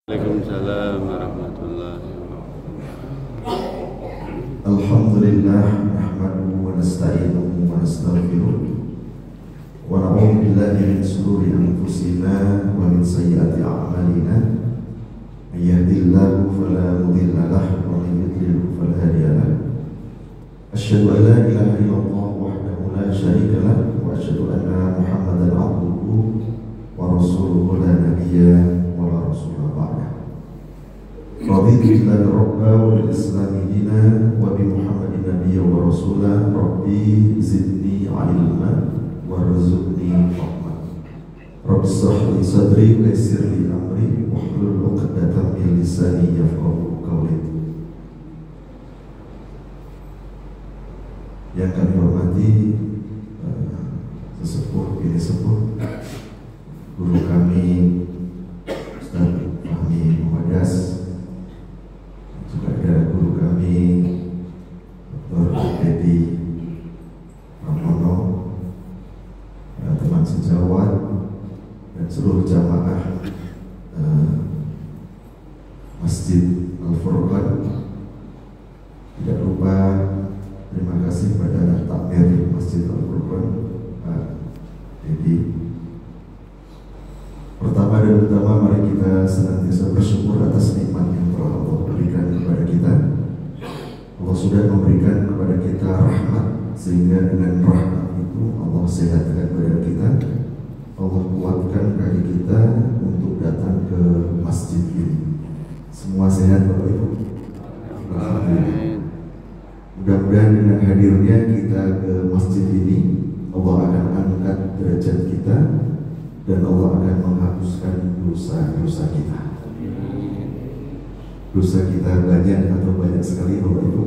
Waalaikumsalam warahmatullahi wabarakatuh. Alhamdulillah nahmaduhu wa nasta'inuhu wa nastaghfiruh wa na'udzu billahi min shururi anfusina wa min sayyiati a'malina may yahdihillahu fala mudilla lahu wa may yudlil fala hadiya lahu asyhadu an la ilaha illallah wahdahu la syarika lahu wa asyhadu anna Muhammadan abduhu wa rasuluhu la nabiyya wa la rasula ba'da. Raditu billahi rabba wa bil islami dina wa bi Muhammadin nabiyya wa rasula rabbi zidni ilma warzuqni fahma. Rabbi shrah li sadri wa yassir li amri wahlul 'uqdatam min lisani yafqahu qawli. Yang kami hormati sesepuh ini sepuh guru kami Ustaz Fahmi Muhadas, juga ada guru kami Dr. Dedi Pramono, teman sejawat dan seluruh jamaah Masjid Al-Furqan. Tidak lupa terima kasih kepada takmir Masjid Al-Furqan Pak Dedi. Pertama dan utama, mari kita senantiasa bersyukur atas nikmat yang telah Allah berikan kepada kita. Allah sudah memberikan kepada kita rahmat, sehingga dengan rahmat itu Allah sehatkan badan kita, Allah kuatkan kaki kita untuk datang ke masjid ini. Semua sehat Bapak Ibu? Alhamdulillah. Mudah-mudahan dengan hadirnya kita ke masjid ini, Allah akan angkat derajat kita dan Allah akan menghapuskan dosa-dosa kita. Dosa kita banyak atau banyak sekali Bapak Ibu?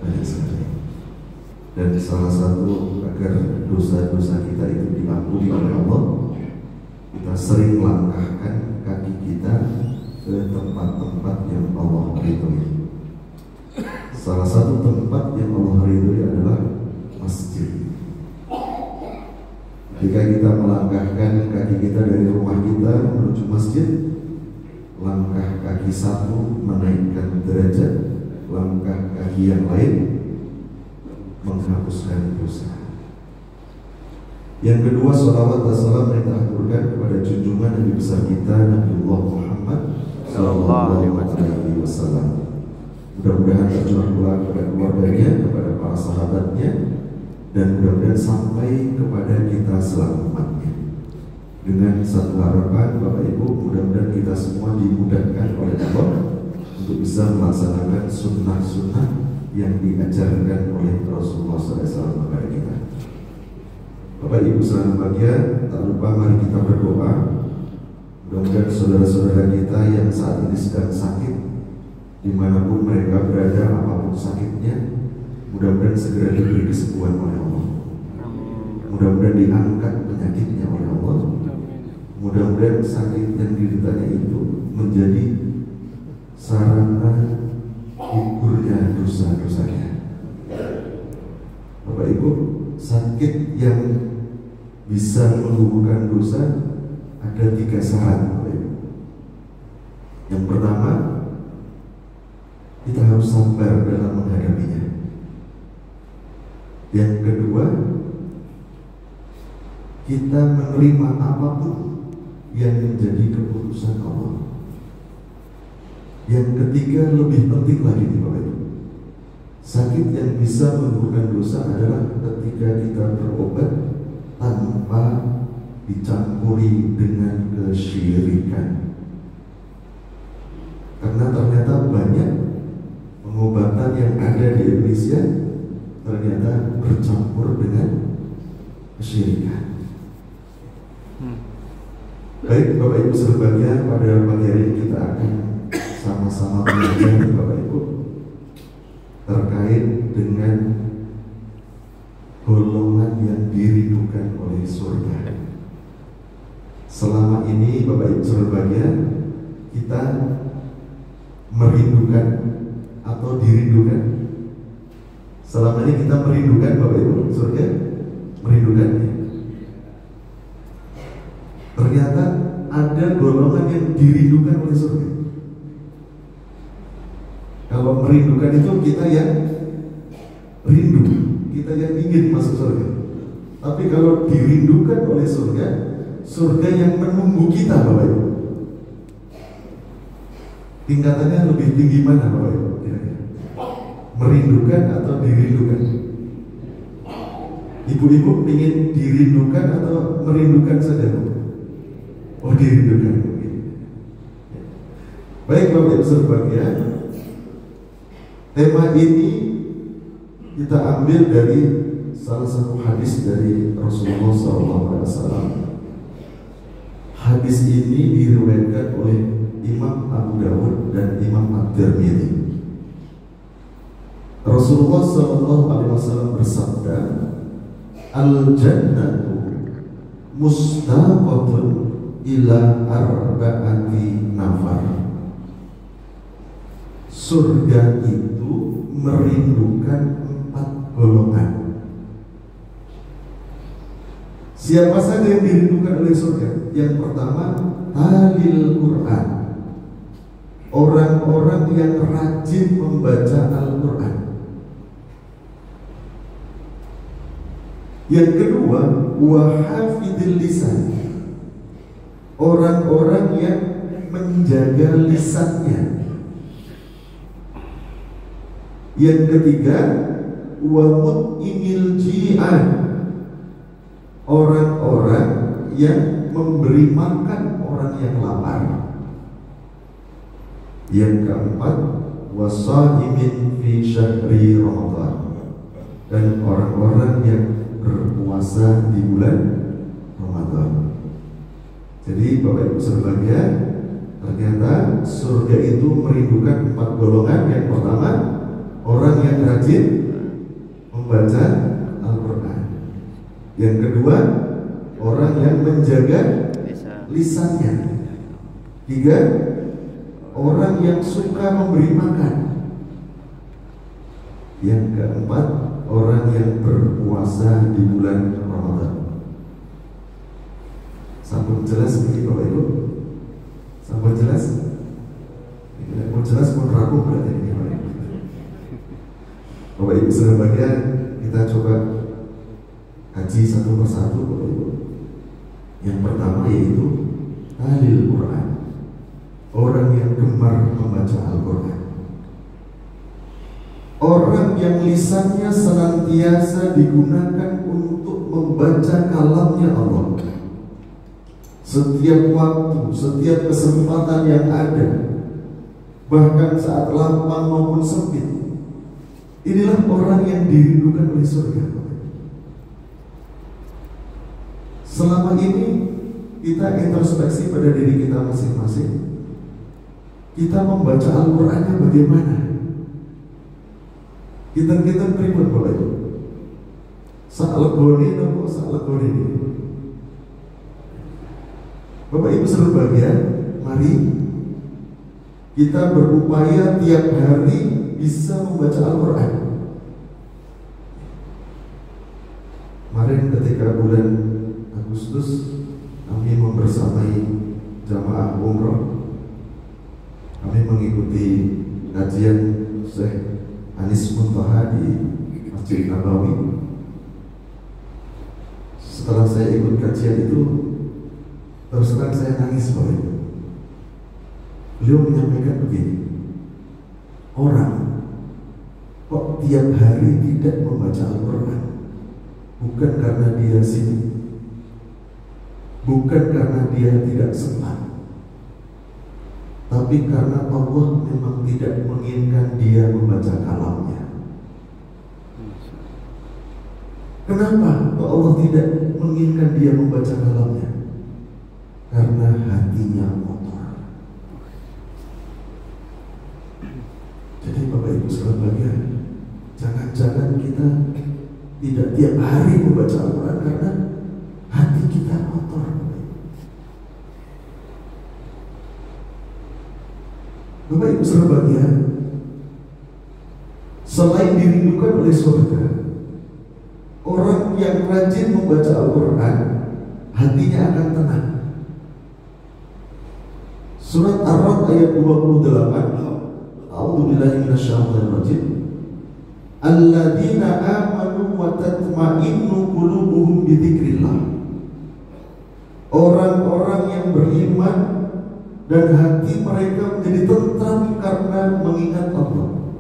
Banyak sekali. Dan salah satu agar dosa-dosa kita itu diampuni oleh Allah, kita sering melangkahkan kaki kita ke tempat-tempat yang Allah ridhoi. Salah satu tempat yang Allah ridhoi adalah masjid. Jika kita melangkahkan kaki kita dari rumah kita menuju masjid, langkah kaki satu menaikkan derajat, langkah kaki yang lain menghapuskan dosa. Yang kedua, salawat dan salam yang kita aturkan kepada junjungan Nabi besar kita Nabiullah Muhammad sallallahu alaihi wasallam. Mudah-mudahan tercurah pula kepada keluarganya, kepada para sahabatnya, dan mudah-mudahan sampai kepada kita selamatnya. Dengan satu harapan Bapak Ibu, mudah-mudahan kita semua dimudahkan oleh Allah untuk bisa melaksanakan sunnah-sunnah yang diajarkan oleh Rasulullah SAW kepada kita. Bapak Ibu salam bahagia, tak lupa mari kita berdoa. Mudah-mudahan saudara-saudara kita yang saat ini sedang sakit, dimanapun mereka berada, apapun sakitnya, mudah-mudahan segera diberi kesembuhan oleh Allah. Mudah-mudahan diangkat penyakitnya oleh Allah. Mudah-mudahan sakit yang dideritanya itu menjadi sarana gugurnya dosa-dosanya. Bapak Ibu, sakit yang bisa menggugurkan dosa ada 3 syarat Bapak Ibu. Yang pertama, kita harus sabar dalam menghadapinya. Yang kedua, kita menerima apapun yang menjadi keputusan Allah. Yang ketiga, lebih penting lagi nih Bapak Ibu, sakit yang bisa menggugurkan dosa adalah ketika kita berobat tanpa dicampuri dengan kesyirikan. Karena ternyata banyak pengobatan yang ada di Indonesia ternyata bercampur dengan kesyirikan. Baik Bapak Ibu berbahagia, pada pagi hari ini kita akan sama-sama belajar Bapak Ibu terkait dengan golongan yang dirindukan oleh surga. Selama ini Bapak Ibu berbahagia, kita merindukan atau dirindukan. Selama ini kita merindukan Bapak Ibu surga, merindukan. Ternyata ada ada golongan yang dirindukan oleh surga. Kalau merindukan itu kita yang rindu, kita yang ingin masuk surga. Tapi kalau dirindukan oleh surga, surga yang menunggu kita, Bapak Ibu. Tingkatannya lebih tinggi mana, Bapak Ibu? Merindukan atau dirindukan? Ibu-ibu ingin dirindukan atau merindukan saja, Bu? Oh, dirindukan. Baik, Bapak Ibu berbahagia. Tema ini kita ambil dari salah satu hadis dari Rasulullah SAW. Hadis ini diriwayatkan oleh Imam Abu Dawud dan Imam At-Tirmidzi. Rasulullah SAW bersabda, "Al-jannatu mustaqatun ila arba'ati nafar." Surga itu merindukan 4 golongan. Siapa saja yang dirindukan oleh surga? Yang pertama, talil Quran, orang-orang yang rajin membaca Al-Quran. Yang kedua, wahafidil lisan, orang-orang yang menjaga lisannya. Yang ketiga, wa mut'imil ji'an, orang-orang yang memberi makan orang yang lapar. Yang keempat, wasaimin fi syahri Ramadan, dan orang-orang yang berpuasa di bulan Ramadan. Jadi Bapak Ibu berbahagia, ternyata surga itu merindukan 4 golongan. Yang pertama, orang yang rajin membaca Al-Quran. Yang kedua, orang yang menjaga lisannya. 3, orang yang suka memberi makan. Yang keempat, orang yang berpuasa di bulan Ramadan. Sampun jelas begini Bapak Ibu? Sampun jelas? Tidak mau jelas pun rapuh berarti ini Bapak Ibu. Bapak Ibu berbahagia, kita coba kaji satu persatu Bapak Ibu. Yang pertama yaitu talil Quran, orang yang gemar membaca Al-Quran, orang yang lisannya senantiasa digunakan untuk membaca kalamnya Allah. Setiap waktu, setiap kesempatan yang ada, bahkan saat lapang maupun sempit, inilah orang yang dirindukan oleh surga. Selama ini kita introspeksi pada diri kita masing-masing. Kita membaca Al-Qurannya bagaimana? Kita pribun Bapak Ibu. Sa'legone nopo sa'legone. Bapak Ibu berbahagia, mari kita berupaya tiap hari bisa membaca Al-Quran. Kemarin ketika bulan Agustus kami membersamai jamaah umroh, kami mengikuti kajian Syekh Anis Muntaha di Masjid Nabawi. Setelah saya ikut kajian itu, terus terang saya nangis Bapak Ibu. Beliau menyampaikan begini, orang kok tiap hari tidak membaca Al-Quran, bukan karena dia sibuk, bukan karena dia tidak sempat, tapi karena Allah memang tidak menginginkan dia membaca kalamnya. Kenapa Allah tidak menginginkan dia membaca kalamnya? Karena hatinya kotor. Jadi Bapak Ibu berbahagia, jangan-jangan kita tidak tiap hari membaca Al-Quran karena hati kita kotor. Bapak Ibu berbahagia, selain dirindukan oleh surga, orang yang rajin membaca Al-Quran, hatinya akan tenang. Surat Ar-Ra'd ayat 28. A'udzubillahi minasyaitonir rajim. Alladzina amanu wa tatma'innu qulubuhum bi dzikrillah. Orang-orang yang beriman dan hati mereka menjadi tentram karena mengingat Allah,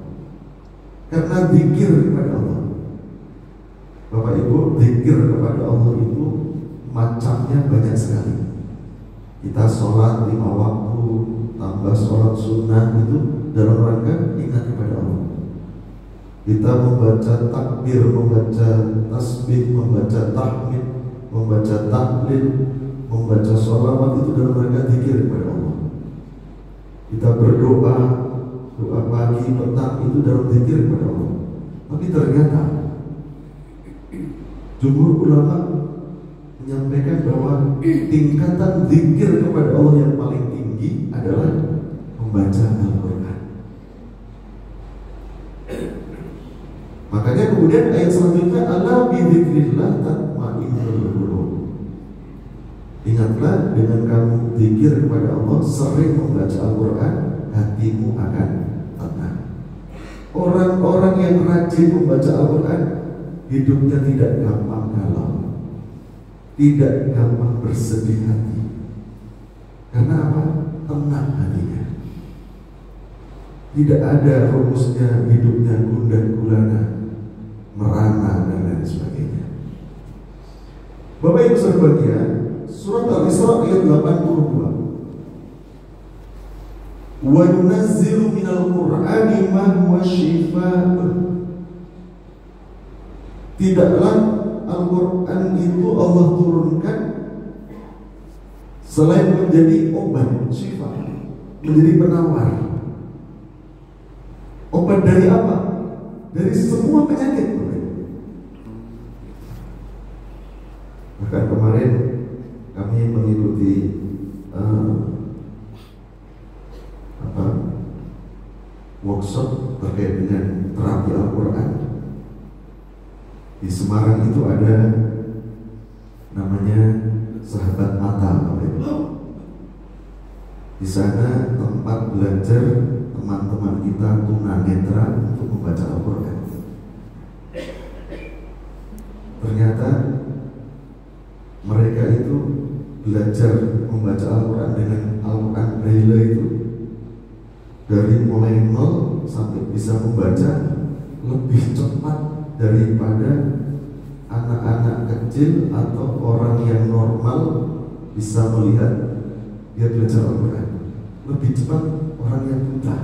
karena zikir kepada Allah. Bapak Ibu, zikir kepada Allah itu macamnya banyak sekali. Kita sholat 5 waktu, tambah sholat sunnah itu dalam rangka ingat kepada Allah. Kita membaca takbir, membaca tasbih, membaca tahmid, membaca tahlil, membaca sholawat itu dalam rangka zikir kepada Allah. Kita berdoa, doa pagi, petang itu dalam zikir kepada Allah. Tapi ternyata jumhur ulama menyampaikan bahwa tingkatan zikir kepada Allah yang paling tinggi adalah membaca Al-Quran. Makanya kemudian ayat selanjutnya, ala bi dzikrillah tatma'innul qulub. Ingatlah dengan kamu zikir kepada Allah, sering membaca Al-Quran, hatimu akan tenang. Orang-orang yang rajin membaca Al-Quran, hidupnya tidak gampang galau, tidak gampang bersedih hati. Karena apa? Tenang hatinya. Tidak ada rumusnya hidupnya gundah gulana, merana dan lain sebagainya. Bapak Ibu sekalian, surat Al-Isra ayat 82. Wa yunazzilu minal Qur'ani ma huwa shifaa'un. Tidaklah Al-Quran itu Allah turunkan selain menjadi obat, syifa, menjadi penawar. Obat dari apa? Dari semua penyakit. Bahkan kemarin kami mengikuti workshop terkait dengan terapi Al-Quran. Di Semarang itu ada namanya Sahabat Mata. Di sana tempat belajar teman-teman kita tunanetra untuk membaca Al-Quran. Ternyata mereka itu belajar membaca Al-Quran dengan Al-Quran Braille itu dari mulai 0 sampai bisa membaca lebih cepat daripada anak-anak kecil atau orang yang normal bisa melihat dia belajar Al-Quran. Lebih cepat orang yang buta.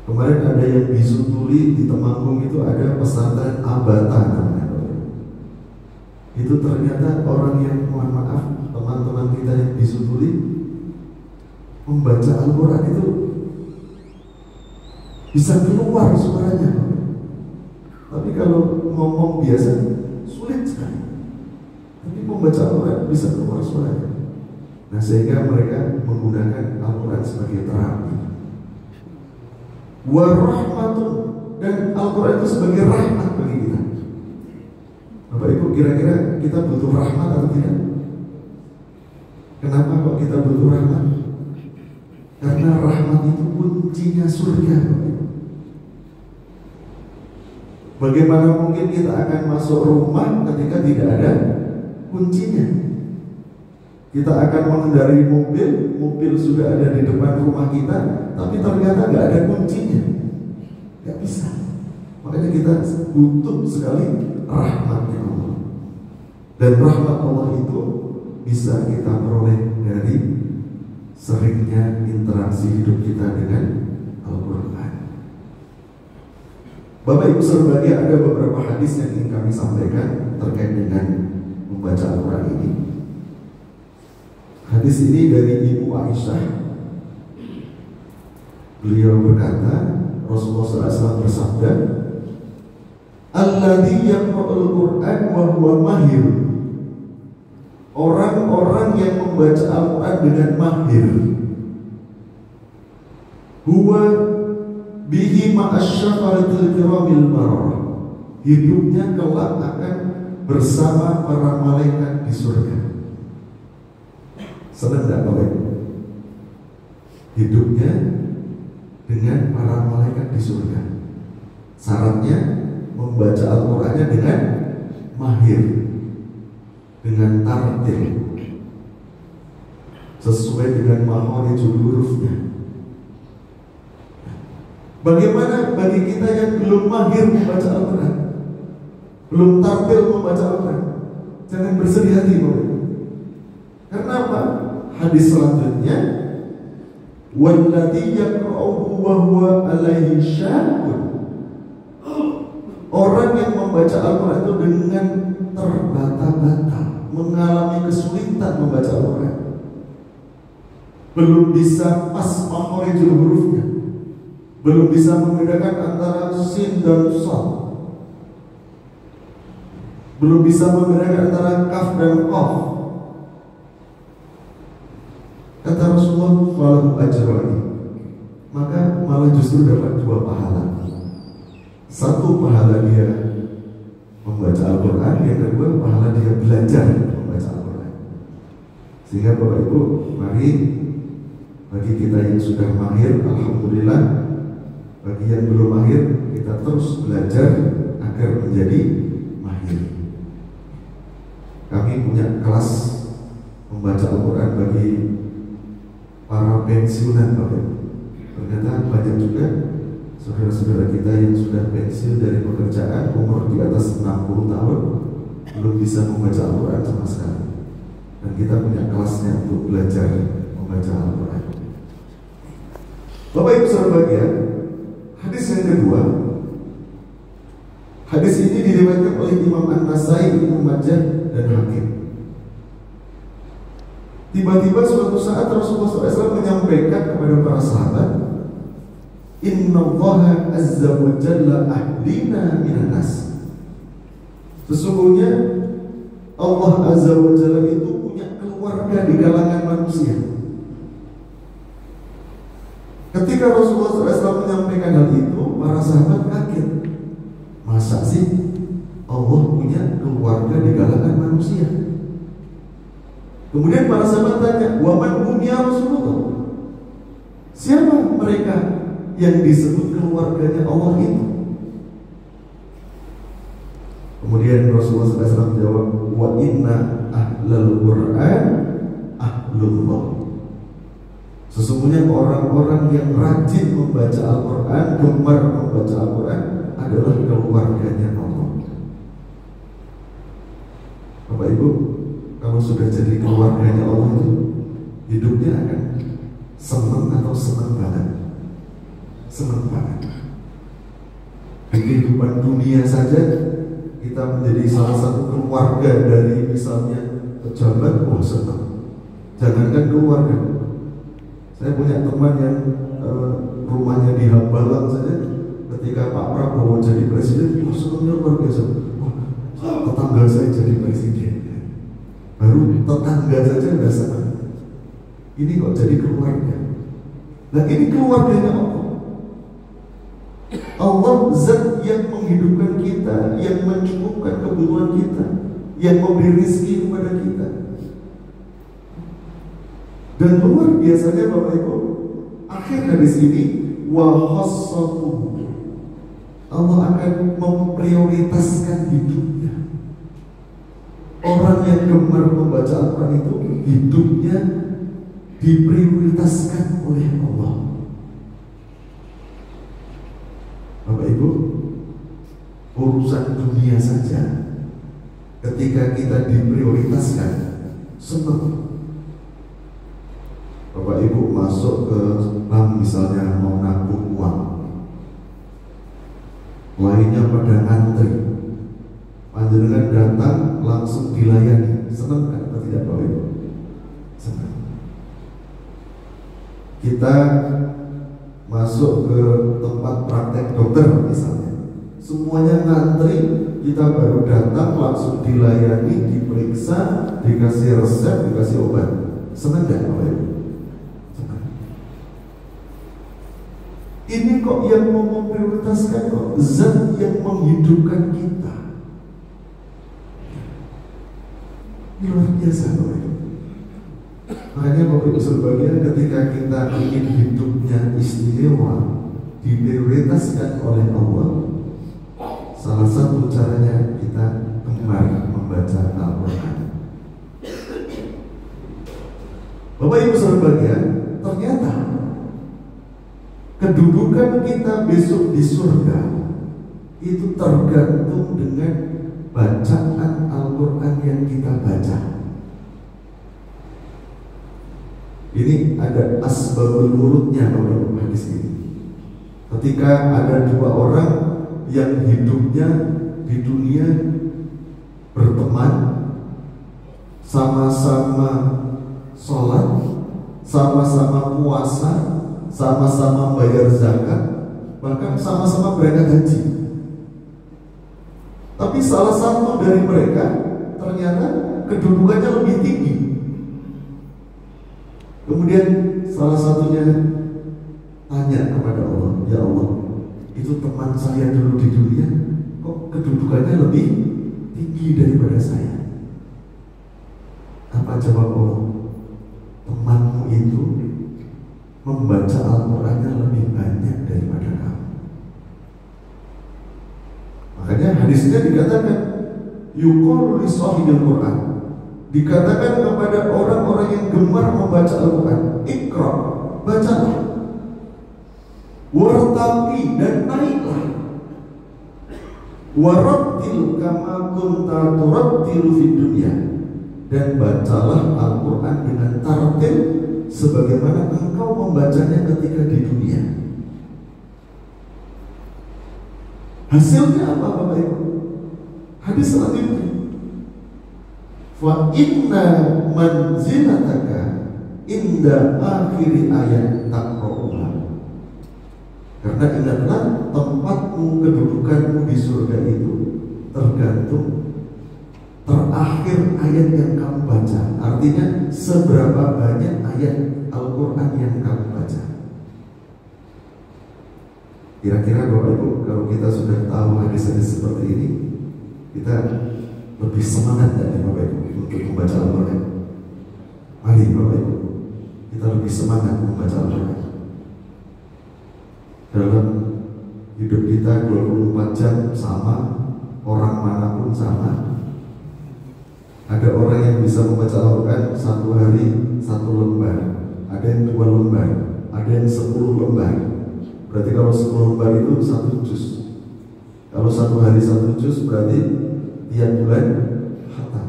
Kemarin ada yang bisu tuli di Temanggung, itu ada pesantren Abata namanya. Itu ternyata orang yang, mohon maaf, teman-teman kita yang bisu tuli membaca Al-Quran itu bisa keluar suaranya. Tapi kalau ngomong biasa sulit sekali. Tapi membaca Al-Quran bisa keluar suaranya. Nah, sehingga mereka menggunakan Al-Quran sebagai terapi. Wa rahmatun, dan Al-Quran itu sebagai rahmat bagi kita. Bapak Ibu, kira-kira kita butuh rahmat atau tidak? Kenapa kok kita butuh rahmat? Karena rahmat itu kuncinya surga. Bagaimana mungkin kita akan masuk rumah ketika tidak ada kuncinya? Kita akan mengendarai mobil, mobil sudah ada di depan rumah kita, tapi ternyata nggak ada kuncinya, nggak bisa. Makanya kita butuh sekali rahmatnya Allah. Dan rahmat Allah itu bisa kita peroleh dari seringnya interaksi hidup kita dengan Al-Quran. Bapak Ibu sekalian, ada beberapa hadis yang ingin kami sampaikan terkait dengan membaca Al-Quran ini. Hadis ini dari Ibu Aisyah. Beliau berkata, Rasulullah SAW bersabda, alladzi yaqra'ul Qur'an wa huwa mahir. Orang-orang yang membaca Al-Quran dengan mahir, huwa bihi ma'asyafaratil kiramil bararah. Hidupnya kelak akan bersama para malaikat di surga. Senang nggak Bapak Ibu? Hidupnya dengan para malaikat di surga. Syaratnya membaca Al-Qur'annya dengan mahir, dengan tartil, sesuai dengan makhorijul hurufnya. Bagaimana bagi kita yang belum mahir membaca Al-Quran, belum tartil membaca Al-Quran? Jangan bersedih hati, Bapak. Karena apa? Hadis selanjutnya, wallati yaqra'uhu wa huwa alaihi syaqun. Orang yang membaca Al-Quran itu dengan terbata-bata, mengalami kesulitan membaca Al-Quran, belum bisa pas makhorijul hurufnya, belum bisa membedakan antara sin dan shad, belum bisa membedakan antara kaf dan qaf. Kata Rasulullah, falahu ajrani, maka malah justru dapat 2 pahala. Satu, pahala dia membaca Al-Quran, yang kedua pahala dia belajar membaca Al-Quran. Sehingga Bapak Ibu, mari bagi kita yang sudah mahir, alhamdulillah. Bagi yang belum mahir, kita terus belajar agar menjadi mahir. Kami punya kelas membaca Al-Quran bagi para pensiunan, Bapak. Ternyata banyak juga saudara-saudara kita yang sudah pensiun dari pekerjaan, umur di atas 60 tahun, belum bisa membaca Al-Quran sama sekali. Dan kita punya kelasnya untuk belajar membaca Al-Quran. Bapak Ibu saudara bagian, hadis yang kedua. Hadis ini diriwayatkan oleh Imam An-Nasai, Ibnu Majah, dan Hakim. Tiba-tiba suatu saat Rasulullah SAW menyampaikan kepada para sahabat, Innallaha azza wa jalla ahlina minan nas. Sesungguhnya Allah azza wa jalla itu punya keluarga di kalangan manusia. Ketika Rasulullah SAW menyampaikan hal itu, para sahabat kaget. Masa sih Allah punya keluarga di kalangan manusia? Kemudian para sahabat tanya, waman hum ya Rasulullah? Siapa mereka yang disebut keluarganya Allah itu? Kemudian Rasulullah SAW menjawab, wa inna ahlal Qur'an ahlullah. Sesungguhnya orang-orang yang rajin membaca Al-Quran, gemar membaca Al-Quran, adalah keluarganya Allah. Bapak Ibu, kalau sudah jadi keluarganya Allah itu, hidupnya akan senang atau senang banget. Senang banget. Di kehidupan dunia saja kita menjadi salah satu keluarga dari misalnya pejabat, oh senang. Jangankan keluarga. Saya punya teman yang rumahnya di Hambalang saja, ketika Pak Prabowo jadi presiden, oh senangnya luar biasa. Oh, tetangga saya jadi presiden. Baru tetangga saja udah senang. Ini kok jadi keluarga. Nah ini keluarganya Allah. Allah zat yang menghidupkan kita, yang mencukupkan kebutuhan kita, yang memberi rezeki kepada kita. Dan luar biasanya Bapak Ibu, akhir hadis ini, wa khassatuhu, Allah akan memprioritaskan hidupnya. Orang yang gemar membaca Al-Quran itu hidupnya diprioritaskan oleh Allah. Bapak Ibu, urusan dunia saja ketika kita diprioritaskan, senang. Bapak Ibu masuk ke bank misalnya mau nabung uang, lainnya pada ngantri, panjenengan datang langsung dilayani, senang kan atau tidak Bapak Ibu? Senang. Kita masuk ke tempat praktek dokter misalnya, semuanya ngantri, kita baru datang langsung dilayani, diperiksa, dikasih resep, dikasih obat. Senang gak Bapak Ibu? Senang. Ini kok yang mau memprioritaskan kok zat yang menghidupkan kita. Ini luar biasa Bapak Ibu. Makanya Bapak Ibu sebagian ketika kita ingin hidupnya istimewa, diprioritaskan oleh Allah, salah satu caranya kita gemar membaca Al-Quran. Bapak Ibu sebagian, ternyata kedudukan kita besok di surga itu tergantung dengan bacaan Al-Quran yang kita baca. Ini ada asbabul nurutnya dalam hadis ini. Ketika ada dua orang yang hidupnya di dunia berteman, sama-sama sholat, sama-sama puasa, sama-sama bayar zakat, bahkan sama-sama berangkat haji. Tapi salah satu dari mereka ternyata kedudukannya lebih tinggi. Kemudian salah satunya tanya kepada Allah, ya Allah, itu teman saya dulu di dunia, kok kedudukannya lebih tinggi daripada saya? Apa jawab Allah? Temanmu itu membaca Al-Qurannya lebih banyak daripada kamu. Makanya hadisnya dikatakan yuqalu li sahibil Quran, dikatakan kepada orang-orang yang gemar membaca Al-Quran, Iqra, bacalah, wartaqi, dan naiklah, warattil kama kunta turattilu fid dunya, dan bacalah Al-Quran dengan tartil sebagaimana engkau membacanya ketika di dunia. Hasilnya apa Bapak Ibu? Hadis selanjutnya, fa inna manzilataka inda akhiri ayat taqra'uha. Karena ingatlah, tempatmu, kedudukanmu di surga itu tergantung terakhir ayat yang kamu baca. Artinya seberapa banyak ayat Al-Quran yang kamu baca. Kira-kira Bapak Ibu, kalau kita sudah tahu hadis-hadis seperti ini, kita lebih semangat dari Bapak Ibu untuk membaca Al-Quran. Mari Bapak Ibu, kita lebih semangat membaca Al-Quran. Dalam hidup kita 24 jam sama, orang manapun sama. Ada orang yang bisa membaca Al-Quran satu hari 1 lembar, ada yang 2 lembar, ada yang 10 lembar. Berarti kalau 10 lembar itu 1 juz. Kalau 1 hari 1 juz berarti tiap bulan khatam.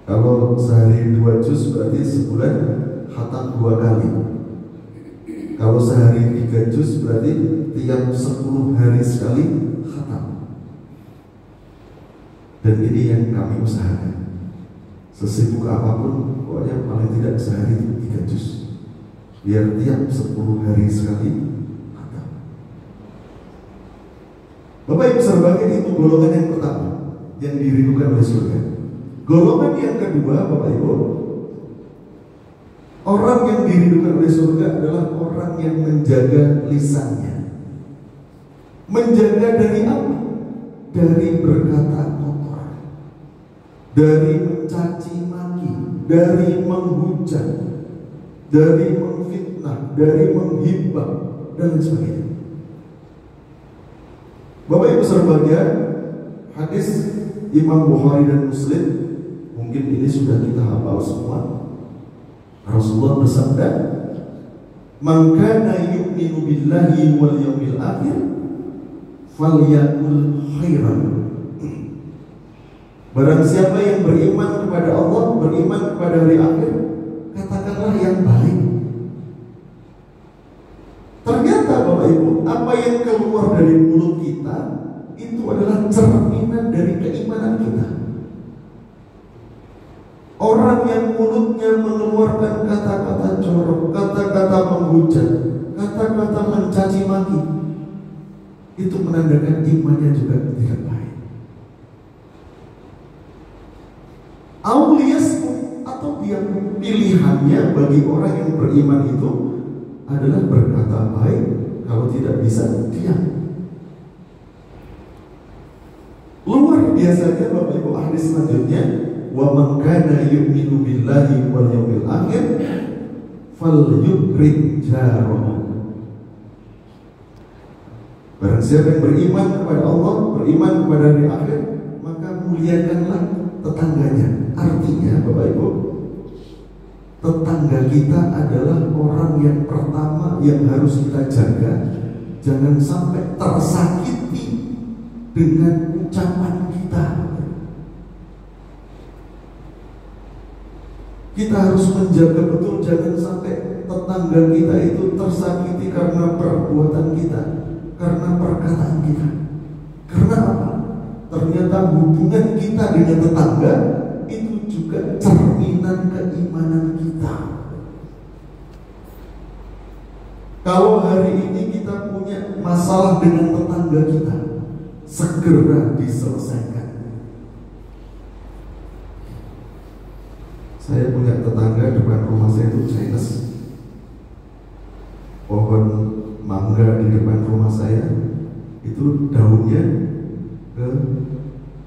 Kalau sehari 2 juz berarti sebulan khatam 2 kali. Kalau sehari 3 juz berarti tiap 10 hari sekali khatam. Dan ini yang kami usahakan. Sesibuk apapun, pokoknya paling tidak sehari 3 juz, biar tiap 10 hari sekali khatam. Bapak Ibu sekalian, itu golongan yang pertama yang dirindukan oleh surga. Golongan yang kedua Bapak Ibu, orang yang dirindukan oleh surga adalah orang yang menjaga lisannya. Menjaga dari apa? Dari berkata kotor, dari mencaci maki, dari menghujat, dari memfitnah, dari menghibah, dan sebagainya. Bapak Ibu sekalian, hadis Imam Bukhari dan Muslim, mungkin ini sudah kita hafal semua. Rasulullah bersabda, "Man kana yu'minu billahi wal yawmil akhir falyakul khairan." Barang siapa yang beriman kepada Allah, beriman kepada hari akhir, katakanlah yang baik. Ternyata Bapak Ibu, apa yang keluar dari mulut kita itu adalah cerminan dari keimanan kita. Orang yang mulutnya mengeluarkan kata-kata jorok, kata-kata menghujat, kata-kata mencaci maki, itu menandakan imannya juga tidak baik. Aulias atau dia pilihannya bagi orang yang beriman itu adalah berkata baik, kalau tidak bisa diam. Luar biasanya Bapak Ibu, hadis selanjutnya wa man kana yu'minu billahi wal yawmil akhir falyukrim jarahu. Barang siapa yang beriman kepada Allah, beriman kepada hari akhir, maka muliakanlah tetangganya. Artinya Bapak Ibu, tetangga kita adalah orang yang pertama yang harus kita jaga. Jangan sampai tersakiti dengan ucapan kita. Kita harus menjaga betul, jangan sampai tetangga kita itu tersakiti karena perbuatan kita, karena perkataan kita. Karena apa? Ternyata hubungan kita dengan tetangga itu juga cerminan keimanan kita. Kalau hari ini kita punya masalah dengan tetangga kita, segera diselesaikan. Saya punya tetangga depan rumah saya itu Chinese. Pohon mangga di depan rumah saya itu daunnya ke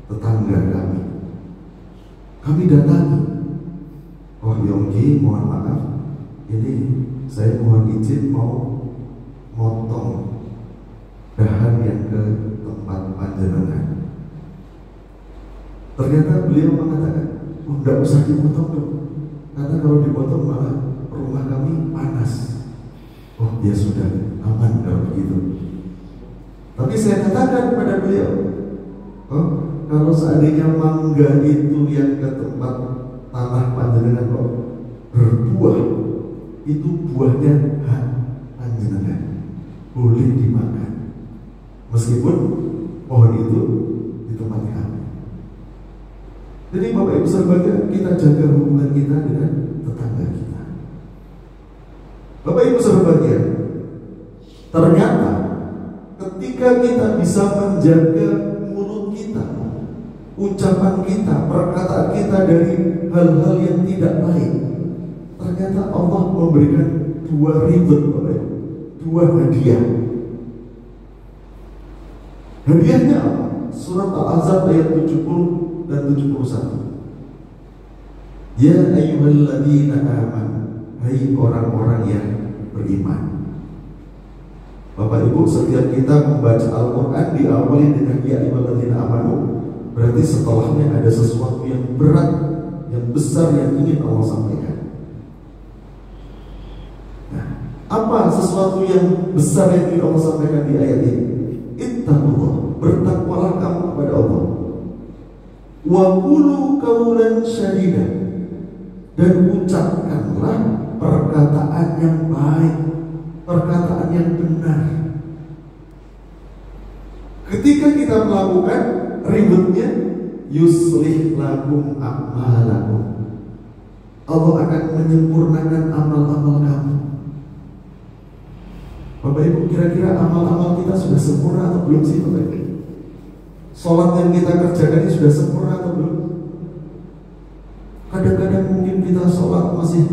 tetangga kami. Kami datangi, oh Yongki, mohon maaf, ini saya mohon izin mau motong dahan yang ke tempat panjenengan. Ternyata beliau mengatakan, oh tidak usah dipotong dong, karena kalau dipotong malah rumah kami panas. Oh ya sudah, aman kalau begitu. Tapi saya katakan kepada beliau, oh kalau seandainya mangga itu yang ke tempat tanah panjenengan kok berbuah, itu buahnya hak panjenengan, boleh dimakan, meskipun pohon itu di tempat kami. Jadi Bapak Ibu saudara, kita jaga hubungan kita dengan tetangga kita. Bapak Ibu saudara, ternyata ketika kita bisa menjaga mulut kita, ucapan kita, perkataan kita dari hal-hal yang tidak baik, ternyata Allah memberikan dua reward, dua hadiah. Hadiahnya apa? Surat Al-Ahzab ayat 70 dan 71. Ya ayyuhalladzina amanu, hai orang-orang yang beriman. Bapak Ibu, setiap kita membaca Al-Quran diawali dengan ya ayyuhalladzina amanu, berarti setelahnya ada sesuatu yang berat, yang besar yang ingin Allah sampaikan. Nah, apa sesuatu yang besar yang ingin Allah sampaikan di ayat ini? Ittaqullah, bertakwalah kamu kepada Allah. Wa qulu qawlan sadida, dan ucapkanlah perkataan yang baik, perkataan yang benar. Ketika kita melakukan ributnya, yuslih lakum a'malakum, Allah akan menyempurnakan amal-amal kamu. Bapak Ibu, kira-kira amal-amal kita sudah sempurna atau belum sih Bapak Ibu? Sholat yang kita kerjakan ini sudah sempurna atau belum? Kadang-kadang mungkin kita sholat masih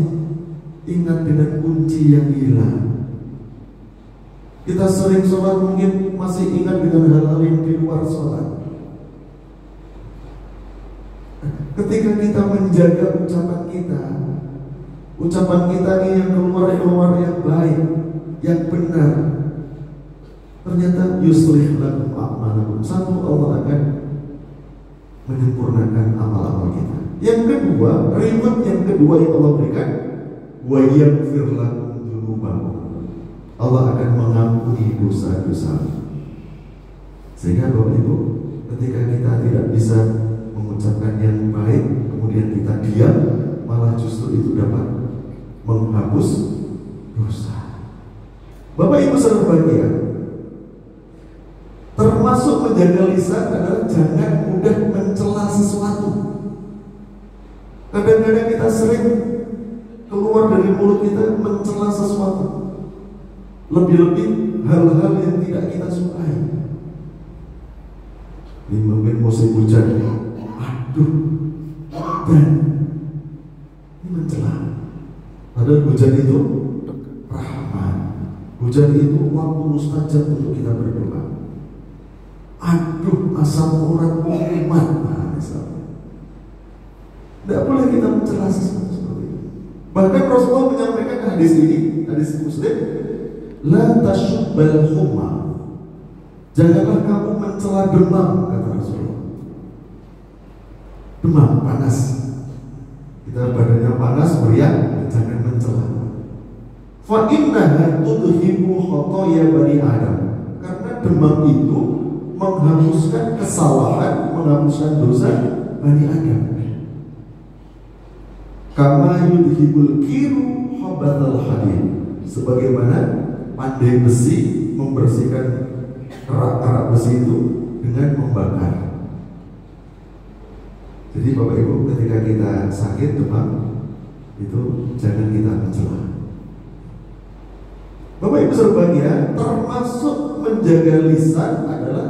ingat dengan kunci yang hilang. Kita sering sholat mungkin masih ingat dengan hal-hal yang di luar sholat. Ketika kita menjaga ucapan kita ini yang keluar yang baik, yang benar, ternyata yuslih lakum a'malakum. Satu, Allah akan menyempurnakan amal-amal kita. Yang kedua, reward yang kedua yang Allah berikan, wa yaghfir lakum dzunubakum, Allah akan mengampuni dosa-dosa. Sehingga Bapak Ibu, ketika kita tidak bisa mengucapkan yang baik, kemudian kita diam, malah justru itu dapat menghapus dosa. Bapak Ibu saudara bahagia, termasuk menjaga lisan adalah jangan mudah mencela sesuatu. Kadang-kadang kita sering keluar dari mulut kita mencela sesuatu, lebih-lebih hal-hal yang tidak kita sukai. Ini mungkin musim hujan, aduh, dan ini mencela. Padahal hujan itu rahmat, hujan itu waktu mustajab untuk kita berdoa. Aduh, asam urat umat, Tidak boleh kita mencela sesuatu seperti itu. Bahkan Rasulullah menyampaikan hadis ini, hadis Muslim, la tashubbal humma. Janganlah kamu mencela demam, kata Rasulullah. Demam, panas. Kita badannya panas, meriang, jangan mencela. Fa innaha tudhibu khotoya bani Adam. Karena demam itu menghapuskan kesalahan, menghapuskan dosa Bani Adam. Kama yudhibul kiru habatal hadid. Sebagaimana pandai besi membersihkan kerak-kerak besi itu dengan membakar. Jadi Bapak Ibu, ketika kita sakit demam itu jangan kita mencela. Bapak Ibu berbahagia, termasuk menjaga lisan adalah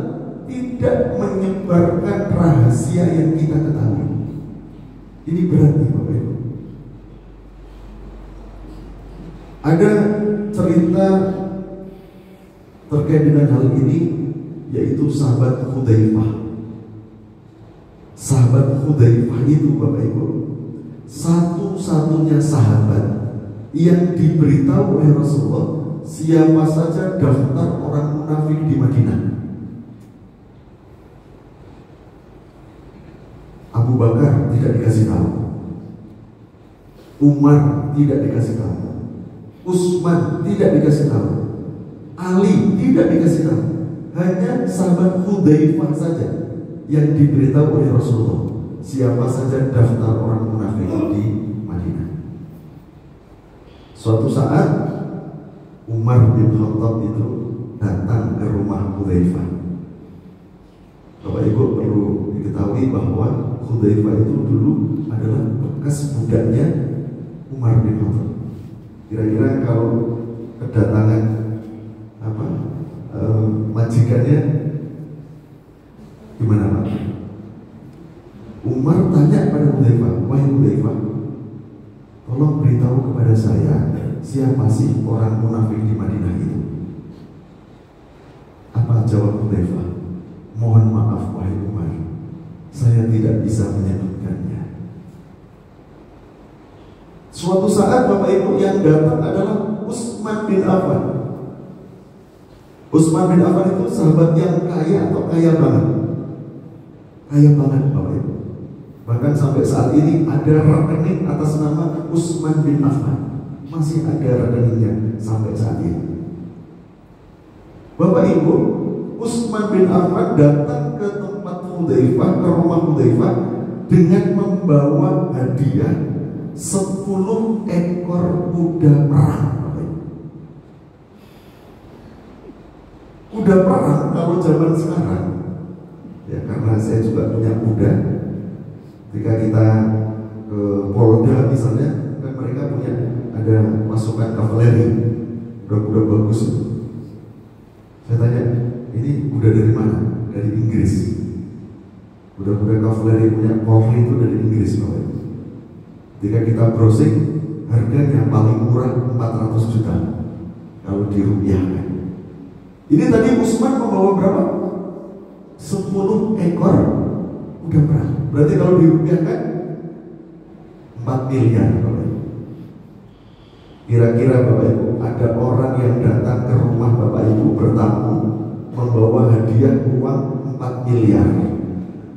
tidak menyebarkan rahasia yang kita ketahui. Ini berarti Bapak Ibu. Ada cerita terkait dengan hal ini, yaitu sahabat Hudzaifah. Sahabat Hudzaifah itu Bapak Ibu satu-satunya sahabat yang diberitahu oleh Rasulullah siapa saja daftar orang munafik di Madinah. Abu Bakar tidak dikasih tahu, Umar tidak dikasih tahu, Utsman tidak dikasih tahu, Ali tidak dikasih tahu. Hanya sahabat Hudzaifah saja yang diberitahu oleh Rasulullah siapa saja daftar orang munafik di Madinah. Suatu saat Umar bin Khattab itu datang ke rumah Hudzaifah. Bapak Ibu perlu diketahui bahwa Hudzaifah itu dulu adalah bekas budaknya Umar bin Khattab. Kira-kira kalau kedatangan majikannya gimana Pak? Umar tanya pada Hudzaifah, wahai Hudzaifah, tolong beritahu kepada saya siapa sih orang munafik di Madinah itu? Apa jawab Hudzaifah? Mohon maaf wahai Umar, saya tidak bisa menyebutkannya. Suatu saat Bapak Ibu yang datang adalah Utsman bin Affan. Utsman bin Affan itu sahabat yang kaya atau kaya banget. Kaya banget Bapak Ibu. Bahkan sampai saat ini ada rekening atas nama Utsman bin Affan. Masih ada rekeningnya sampai saat ini. Bapak Ibu, Utsman bin Affan datang ke tempat Hudzaifah, ke rumah Hudzaifah dengan membawa hadiah 10 ekor kuda perang. Kuda perang kalau zaman sekarang, ya karena saya juga punya kuda. Ketika kita ke Polda misalnya, kan mereka punya ada pasukan kavaleri, kuda-kuda bagus. Saya tanya, ini kuda dari mana? Dari Inggris. Kuda-kuda kavaleri punya Polri itu dari Inggris, Bapak. Ketika kita browsing, harganya paling murah 400 juta kalau dirupiahkan. Ini tadi Utsman membawa berapa? 10 ekor kuda perang. Berarti kalau dirupiahkan 4 miliar Bapak Ibu. Kira-kira Bapak Ibu, ada orang yang datang ke rumah Bapak Ibu bertamu membawa hadiah uang 4 miliar.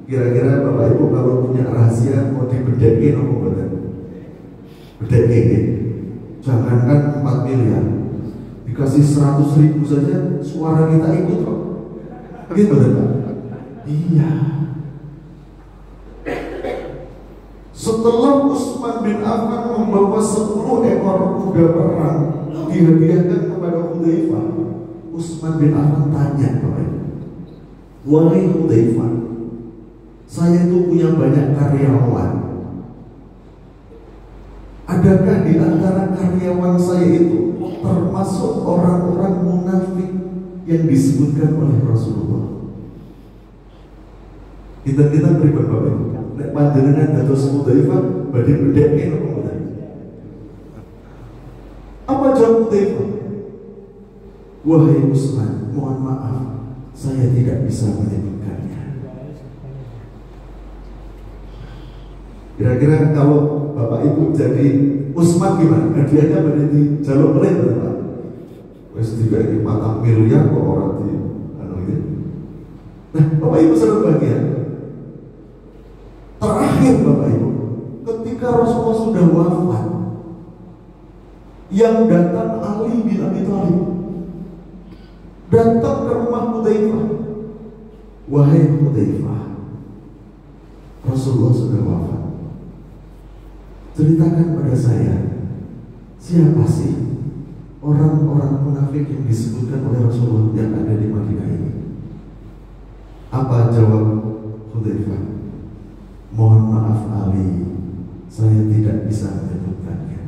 Kira-kira Bapak Ibu kalau punya rahasia mau dibedekin apa betul? Bedekin. Jangankan 4 miliar, dikasih 100.000 saja suara kita ikut kok. Gitu betul? Iya. Setelah Utsman bin Affan membawa 10 ekor kuda perang dihadiahkan kepada Hudzaifah, Utsman bin Affan tanya kepada, wahai Hudzaifah, saya itu punya banyak karyawan. Adakah di antara karyawan saya itu termasuk orang-orang munafik yang disebutkan oleh Rasulullah? Kita beribadah Bapak Ibu. Nek panjenengan dados Hudzaifah badhe bedhekke apa mboten? Apa jawab Hudzaifah? Wahai Utsman, mohon maaf, saya tidak bisa menyebutkannya. Kira-kira kalau Bapak Ibu jadi Usman gimana? Hadiahnya berarti jalur lain Bapak. Wes dibagi 4 miliar kok orang di itu. Nah, Bapak Ibu saudara bagian. Terakhir Bapak Ibu, ketika Rasulullah sudah wafat, yang datang Ali bin Abi Thalib, datang ke rumah Hudzaifah. Wahai Hudzaifah, Rasulullah sudah wafat. Ceritakan pada saya, siapa sih orang-orang munafik yang disebutkan oleh Rasulullah yang ada di Madinah ini? Apa jawab Hudzaifah? Mohon maaf Ali, saya tidak bisa menyebutkannya.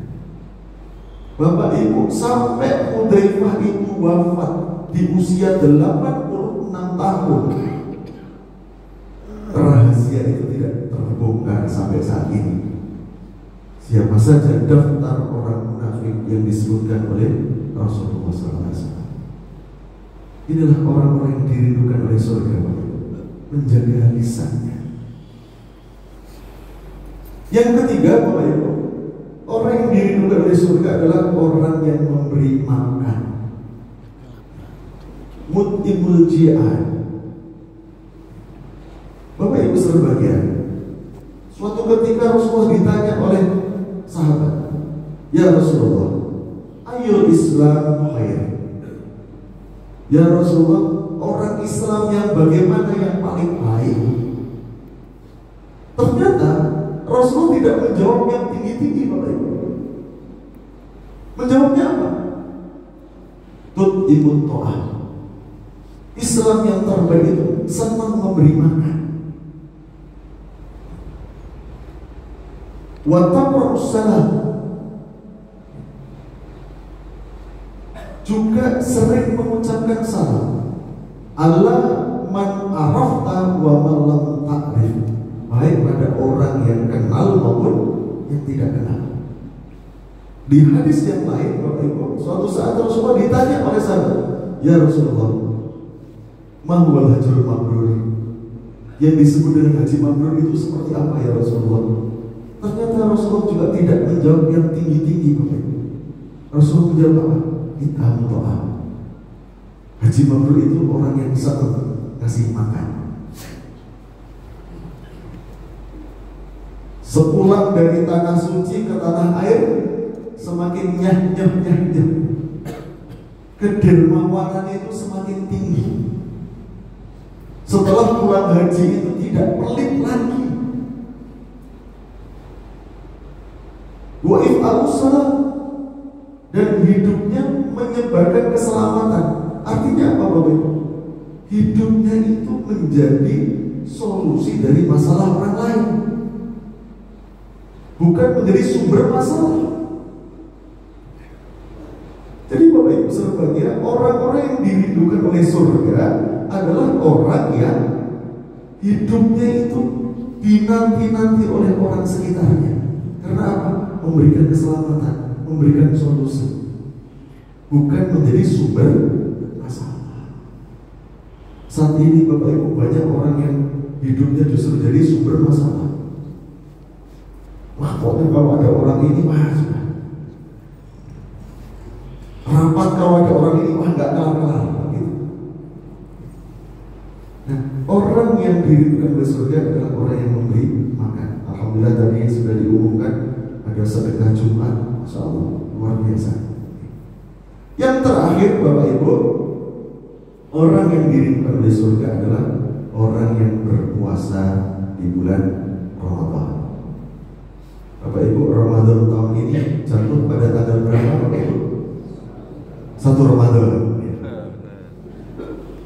Bapak Ibu, sampai Hudzaifah itu wafat di usia 86 tahun, rahasia itu tidak terbongkar sampai saat ini. Siapa saja daftar orang munafik yang disebutkan oleh Rasulullah SAW. Inilah orang-orang yang dirindukan oleh surga, menjaga lisannya. Yang ketiga Bapak Ibu, orang yang dirindukan oleh surga adalah orang yang memberi makan. Mut'imul ji'an. Bapak Ibu sekalian, suatu ketika Rasulullah ditanya oleh sahabat, ya Rasulullah, ayul Islam khair? Ya Rasulullah, orang Islam yang bagaimana yang paling baik? Ternyata Rasulullah tidak menjawab yang tinggi-tinggi Bapak Ibu. Menjawabnya apa? Tut'imut ta'am. Islam yang terbaik itu senang memberi makan. Wa taqra'us salam, juga sering mengucapkan salam. Allah man arafta wa man lam ta'rif, baik pada orang yang kenal maupun yang tidak kenal. Di hadis yang lain Bapak Ibu, suatu saat Rasulullah ditanya oleh sahabat, ya Rasulullah, ma huwal hajjul mabrur? Yang disebut dengan haji mabrur itu seperti apa ya Rasulullah? Ternyata Rasulullah juga tidak menjawab yang tinggi-tinggi Bapak Ibu. Rasulullah menjawab apa? It'am ta'am. Haji mabrur itu orang yang bisa kasih makan. Sepulang dari tanah suci ke tanah air, semakin nyah. Kedermawanannya itu semakin tinggi. Setelah pulang haji itu tidak pelit lagi. Wa if'alus salam, dan hidupnya menyebarkan keselamatan. Artinya apa Bapak Ibu? Hidupnya itu menjadi solusi dari masalah orang lain, bukan menjadi sumber masalah. Jadi Bapak Ibu sekalian, orang-orang yang dirindukan oleh surga adalah orang yang hidupnya itu dinanti-nanti oleh orang sekitarnya. Karena apa? Memberikan keselamatan, memberikan solusi, bukan menjadi sumber masalah. Saat ini Bapak Ibu, banyak orang yang hidupnya justru jadi sumber masalah. Wah, pokoknya kalau ada orang ini, wah sudah rapat, kalau ada orang ini, wah nggak kelar-kelar gitu. Nah, orang yang dirindukan oleh surga adalah orang yang memberi makan. Alhamdulillah tadi sudah diumumkan ada sedekah Jumat, Masya Allah, luar biasa. Yang terakhir Bapak Ibu, orang yang dirindukan oleh surga adalah orang yang berpuasa di bulan Ramadan. Bapak Ibu, Ramadan tahun ini jatuh pada tanggal berapa Bapak Ibu? 1 Ramadan,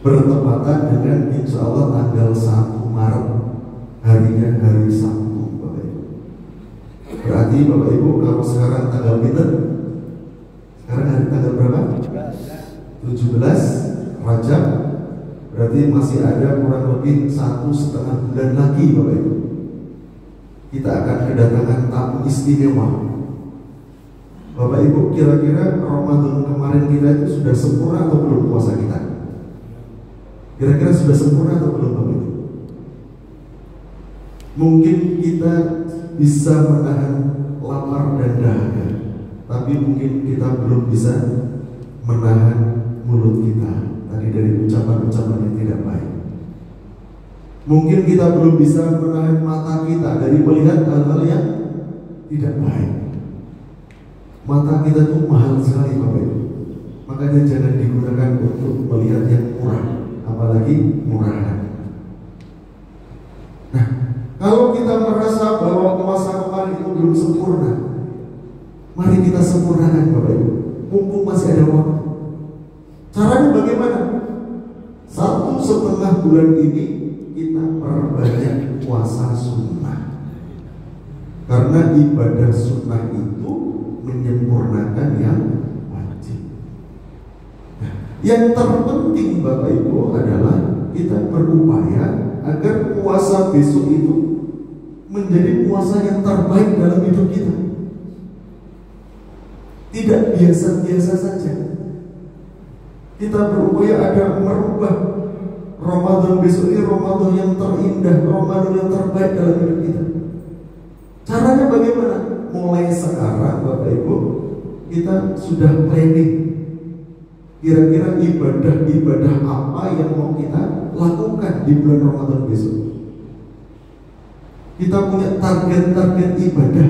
bertepatan dengan insya Allah tanggal 1 Maret, harinya hari Sabtu Bapak Ibu. Berarti Bapak Ibu, kalau sekarang tanggal pinter, sekarang hari tanggal berapa? 17 Rajab, berarti masih ada kurang lebih 1,5 bulan lagi Bapak Ibu. Kita akan kedatangan tamu istimewa. Bapak Ibu, kira-kira Ramadan kemarin kita itu sudah sempurna atau belum puasa kita? Kira-kira sudah sempurna atau belum Bapak Ibu? Mungkin kita bisa menahan lapar dan dahaga, tapi mungkin kita belum bisa menahan mulut kita tadi dari ucapan-ucapan yang tidak baik. Mungkin kita belum bisa menahan mata kita dari melihat hal-hal yang tidak baik. Mata kita tuh mahal sekali Bapak Ibu. Makanya jangan digunakan untuk melihat yang murah, apalagi murahan. Nah, kalau kita merasa bahwa puasa kemarin itu belum sempurna, mari kita sempurnakan Bapak Ibu. Mumpung masih ada waktu. Caranya bagaimana? 1,5 bulan ini kita perbanyak puasa sunnah. Karena ibadah sunnah itu menyempurnakan yang wajib. Nah, yang terpenting Bapak Ibu adalah kita berupaya agar puasa besok itu menjadi puasa yang terbaik dalam hidup kita. Tidak biasa-biasa saja. Kita berupaya agar merubah Ramadan besok ini Ramadan yang terindah, Ramadan yang terbaik dalam hidup kita. Caranya bagaimana? Mulai sekarang Bapak Ibu, kita sudah planning kira-kira ibadah-ibadah apa yang mau kita lakukan di bulan Ramadan besok. Kita punya target-target ibadah.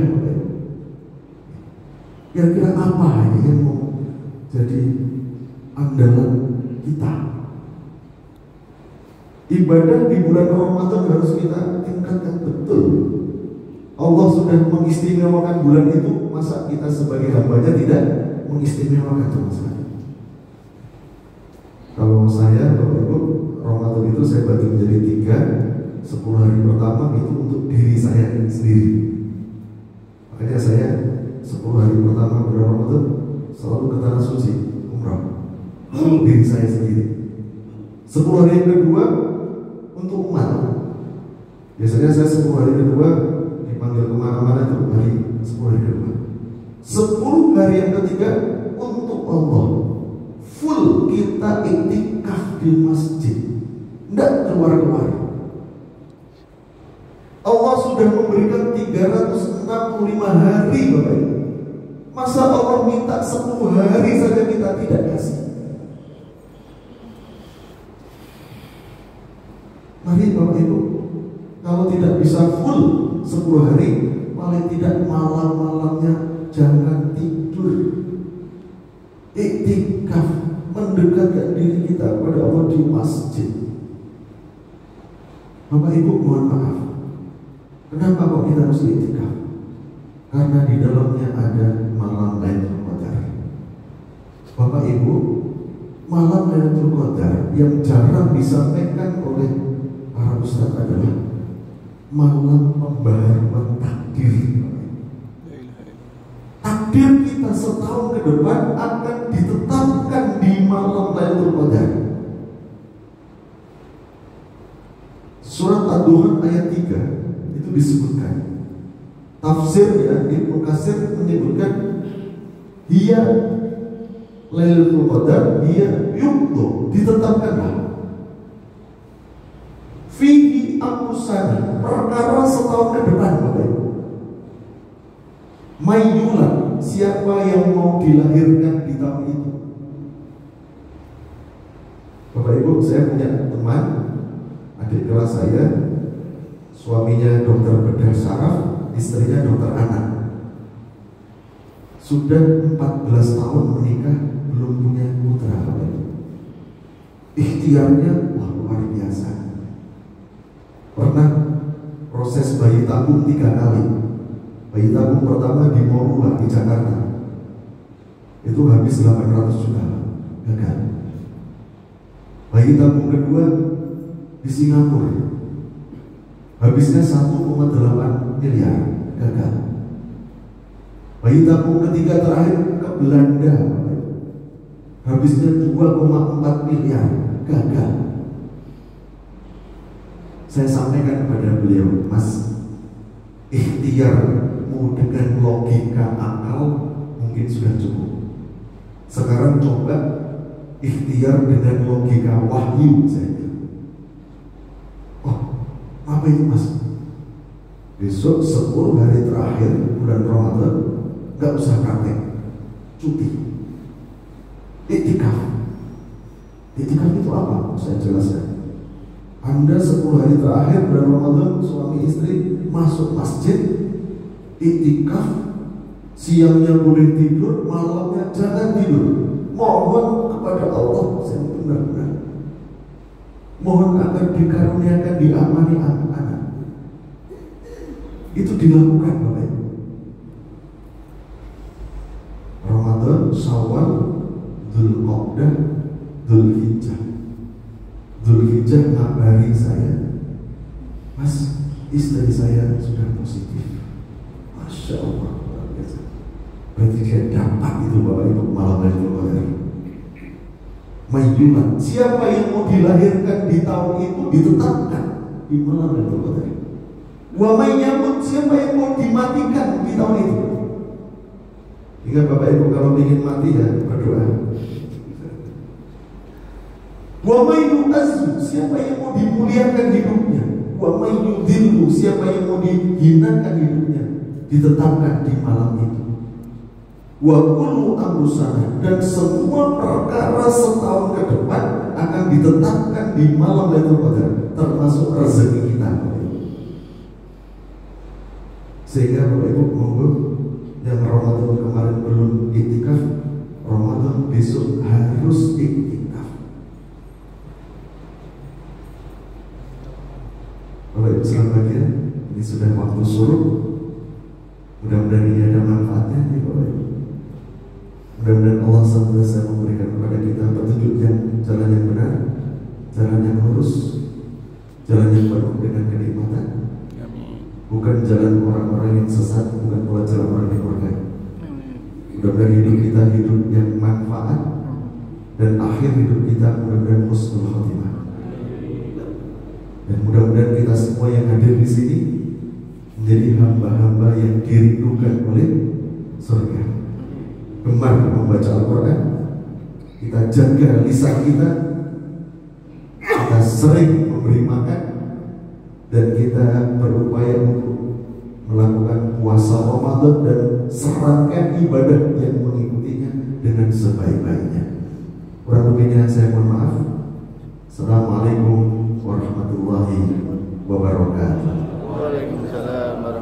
Kira-kira apa ini yang mau jadi andalan kita? Ibadah di bulan Ramadan harus kita tingkatkan betul. Allah sudah mengistimewakan bulan itu, masa kita sebagai hambanya tidak mengistimewakan sama sekali? Kalau saya, Bapak Ibu, Ramadan itu saya bagi menjadi 3. 10 hari pertama itu untuk diri saya sendiri. Makanya saya 10 hari pertama bulan Ramadan selalu ke tanah suci umrah untuk diri saya sendiri. 10 hari yang kedua untuk umat. Biasanya saya 10 hari kedua dipanggil kemana-mana itu hari 10 hari kedua. 10 hari yang ketiga untuk Allah. Full kita iktikaf di masjid, tidak keluar-keluar. Allah sudah memberikan 365 hari Bapak Ibu. Masa Allah minta 10 hari saja kita tidak kasih? Mari Bapak Ibu, kalau tidak bisa full 10 hari, paling tidak malam-malamnya jangan tidur. Iktikaf, mendekatkan diri kita kepada Allah di masjid. Bapak Ibu mohon maaf, kenapa kok kita harus iktikaf? Karena di dalamnya ada malam Lailatul Qadar. Bapak Ibu, malam Lailatul Qadar yang jarang disampaikan oleh para ustadz adalah malam pembaharuan takdir. Takdir kita setahun ke depan akan ditetapkan di malam Lailatul Qadar. Surat Ad-Duhan ayat 3 itu disebutkan. Tafsirnya Ibnu Katsir menyebutkan dia Lailatul Qadar, dia yuktu, ditetapkanlah. Fihi amrusana, perkara setahun ke depan Bapak Ibu. Mayyulan, siapa yang mau dilahirkan di tahun itu. Bapak Ibu, saya punya teman, adik kelas saya, suaminya dokter bedah saraf, istrinya dokter anak. Sudah 14 tahun menikah, belum punya putra. Ikhtiarnya wah, luar biasa. Pernah proses bayi tabung 3 kali. Bayi tabung pertama di Morula di Jakarta, itu habis 800 juta, gagal. Bayi tabung kedua di Singapura, habisnya 1,8 miliar, gagal. Bayi tabung ketiga terakhir ke Belanda, habisnya 2,4 miliar, gagal. Saya sampaikan kepada beliau, Mas, ikhtiar dengan logika akal mungkin sudah cukup. Sekarang coba ikhtiar dengan logika wahyu. Saya bilang, oh, apa itu Mas? Besok 10 hari terakhir bulan Ramadan nggak usah praktek, cuti. Iktikaf. Iktikaf itu apa? Saya jelaskan. Anda 10 hari terakhir bulan Ramadan suami istri masuk masjid, iktikaf. Siangnya boleh tidur, malamnya jangan tidur. Mohon kepada Allah yang benar-benar. Mohon agar dikaruniakan, diamani anak-anak. Itu dilakukan oleh Ramadan, Syawal, Dzulqa'dah, Dzulhijjah. Dzulhijjah ngabari saya, Mas, istri saya sudah positif. Masya Allah, luar biasa. Berarti dia dapat itu Bapak Ibu malam Lailatul Qadar. Mayyulan, siapa yang mau dilahirkan di tahun itu ditetapkan di malam Lailatul Qadar. Wa mayyamut, siapa yang mau dimatikan di tahun itu. Ingat Bapak Ibu kalau ingin mati ya berdoa. Wa mayyu'azzu, siapa yang mau dimuliakan hidupnya. Wa mayyudhillu, siapa yang mau dihinakan hidupnya, ditetapkan di malam itu. Wa kullu amrusana, dan semua perkara setahun ke depan akan ditetapkan di malam Lailatul Qadar, termasuk rezeki kita. Sehingga Bapak Ibu monggo yang Ramadan kemarin belum iktikaf, Ramadan besok harus iktikaf. Bapak Ibu selamat ya, ini sudah waktu suruh. Mudah-mudahan ini ada manfaatnya nih Bapak Ibu. Mudah-mudahan Allah SWT memberikan kepada kita petunjuk yang jalan yang benar, jalan yang lurus, jalan yang penuh dengan kenikmatan. Bukan jalan orang-orang yang sesat, bukan pula jalan orang yang murka. Mudah-mudahan hidup kita hidup yang manfaat, dan akhir hidup kita mudah-mudahan husnul khotimah. Dan mudah-mudahan kita semua yang hadir di sini menjadi hamba-hamba yang dirindukan oleh surga. Gemar membaca Al-Quran, kita jaga lisan kita sering memberi makan, dan kita berupaya untuk melakukan puasa Ramadan dan serangkaian ibadah yang mengikutinya dengan sebaik-baiknya. Kurang lebihnya saya mohon maaf. Assalamualaikum warahmatullahi wabarakatuh. Waalaikumsalam.